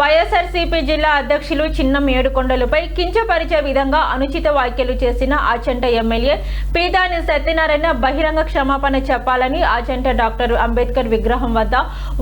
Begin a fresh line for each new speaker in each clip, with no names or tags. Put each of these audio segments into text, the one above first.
వైఎస్ఆర్సీపీ జిల్లా అధ్యక్షులు చిన్నం ఏడుకొండలపై కించపరిచే విధంగా అనుచిత వ్యాఖ్యలు చేసిన ఆచంట ఎమ్మెల్యే పీదాని సత్యనారాయణ బహిరంగ క్షమాపణ చెప్పాలని ఆచంట డాక్టర్ అంబేద్కర్ విగ్రహం వద్ద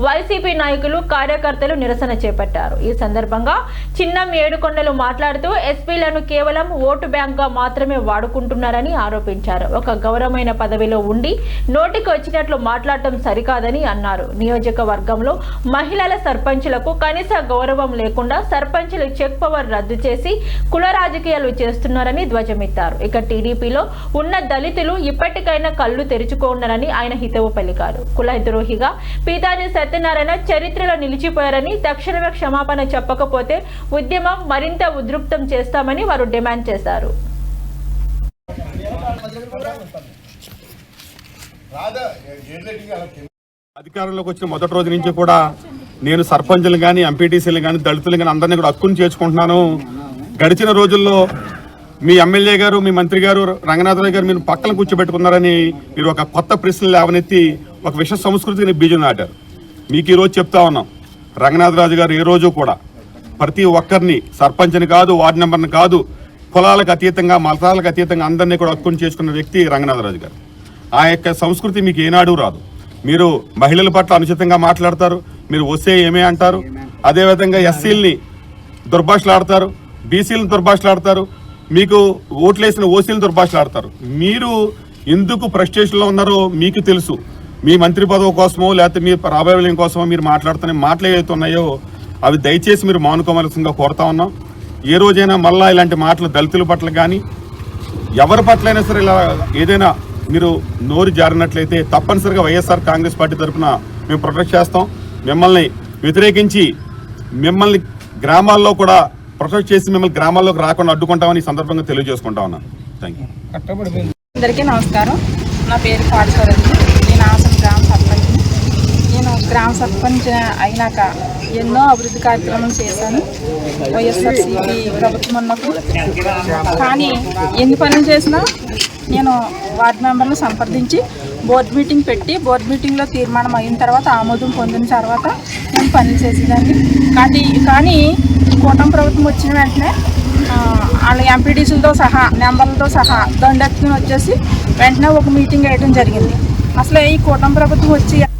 వైసీపీ నాయకులు కార్యకర్తలు నిరసన చేపట్టారు। ఈ సందర్భంగా చిన్నం ఏడుకొండలు మాట్లాడుతూ ఎస్పీలను కేవలం ఓటు బ్యాంక్ గా మాత్రమే వాడుకుంటున్నారని ఆరోపించారు। ఒక గౌరవమైన పదవిలో ఉండి నోటికి వచ్చినట్లు మాట్లాడటం సరికాదని అన్నారు। నియోజకవర్గంలో మహిళల సర్పంచులకు కనీస గౌరవం లేకుండా సర్పంచులు చెక్ పవర్ రద్దు చేసి కుల రాజకీయాలు చేస్తున్నారని ధ్వజమెత్తారు। ఇక టీడీపీలో ఉన్న దళితులు ఇప్పటికైనా కళ్ళు తెరుచుకోండారని ఆయన హితవు పలికారు। కుల ద్రోహిగా పీదాని సత్యనారాయణ చరిత్రలో నిలిచిపోయారని తక్షణమే క్షమాపణ చెప్పకపోతే ఉద్యమం మరింత ఉధృతం చేస్తామని వారు డిమాండ్ చేశారు।
అధికారంలోకి వచ్చిన మొదటి రోజు నుంచి కూడా నేను సర్పంచులు కానీ ఎంపీటీసీలు కానీ దళితులు కానీ అందరినీ కూడా హక్కును చేర్చుకుంటున్నాను। గడిచిన రోజుల్లో మీ ఎమ్మెల్యే గారు మీ మంత్రి గారు రంగనాథరావు గారు మీరు పక్కన కూర్చోబెట్టుకున్నారని మీరు ఒక కొత్త ప్రశ్నలు లేవనెత్తి ఒక విష సంస్కృతిని బీజం నాటారు। మీకు ఈరోజు చెప్తా ఉన్నాం, రంగనాథరాజు గారు ఏ రోజు కూడా ప్రతి ఒక్కరిని సర్పంచ్ని కాదు వార్డు మెంబర్ని కాదు కులాలకు అతీతంగా మతాలకు అతీతంగా అందరినీ కూడా హక్కును చేసుకున్న వ్యక్తి రంగనాథరాజు గారు। ఆ యొక్క సంస్కృతి మీకు ఏనాడు రాదు। మీరు మహిళల పట్ల అనుచితంగా మాట్లాడతారు, మీరు వస్తే ఏమే అంటారు, అదేవిధంగా ఎస్సీలని దుర్భాషలాడతారు, బీసీలను దుర్భాషలాడతారు, మీకు ఓట్లేసిన ఓసీలను దుర్భాషలాడతారు। మీరు ఎందుకు ఫ్రస్ట్రేషన్లో ఉన్నారో మీకు తెలుసు। మీ మంత్రి పదవి కోసమో లేకపోతే మీ రాబోయే కోసమో మీరు మాట్లాడుతున్న మాటలు ఏవైతే ఉన్నాయో అవి దయచేసి మీరు మానుకోవాల్సిందిగా కోరుతా ఉన్నాం। ఏ రోజైనా మళ్ళా ఇలాంటి మాటలు దళితుల పట్ల కానీ ఎవరి పట్లైనా సరే ఇలా ఏదైనా మీరు నోరు జారినట్లయితే తప్పనిసరిగా వైఎస్ఆర్ కాంగ్రెస్ పార్టీ తరఫున మేము ప్రొటెక్ట్ చేస్తాం। మిమ్మల్ని వ్యతిరేకించి మిమ్మల్ని గ్రామాల్లో కూడా ప్రొటెక్ట్ చేసి మిమ్మల్ని గ్రామాల్లోకి రాకుండా అడ్డుకుంటామని ఈ సందర్భంగా తెలియజేసుకుంటా ఉన్నాను। Thank you.
అందరికీ నమస్కారం। నా పేరు పాడుకోరండి। నేను ఆసన గ్రామ సర్పంచ్। నేను గ్రామ సర్పంచ్ అయినాక ఎన్నో అభివృద్ధి కార్యక్రమాలు చేశాను వైఎస్ఆర్సీపీ ప్రభుత్వం ఉన్నప్పుడు। కానీ ఎన్ని పనులు చేసినా నేను వార్డు మెంబర్లు సంప్రదించి బోర్డు మీటింగ్ పెట్టి బోర్డు మీటింగ్లో తీర్మానం అయిన తర్వాత ఆమోదం పొందిన తర్వాత నేను పనులు చేసేదాన్ని। కానీ కూటమి ప్రభుత్వం వచ్చిన వెంటనే వాళ్ళ ఎంపీటీసీలతో సహా నెంబర్లతో సహా దండెత్తుకుని వచ్చేసి వెంటనే ఒక మీటింగ్ వేయడం జరిగింది। అసలు ఈ కూటమి ప్రభుత్వం వచ్చి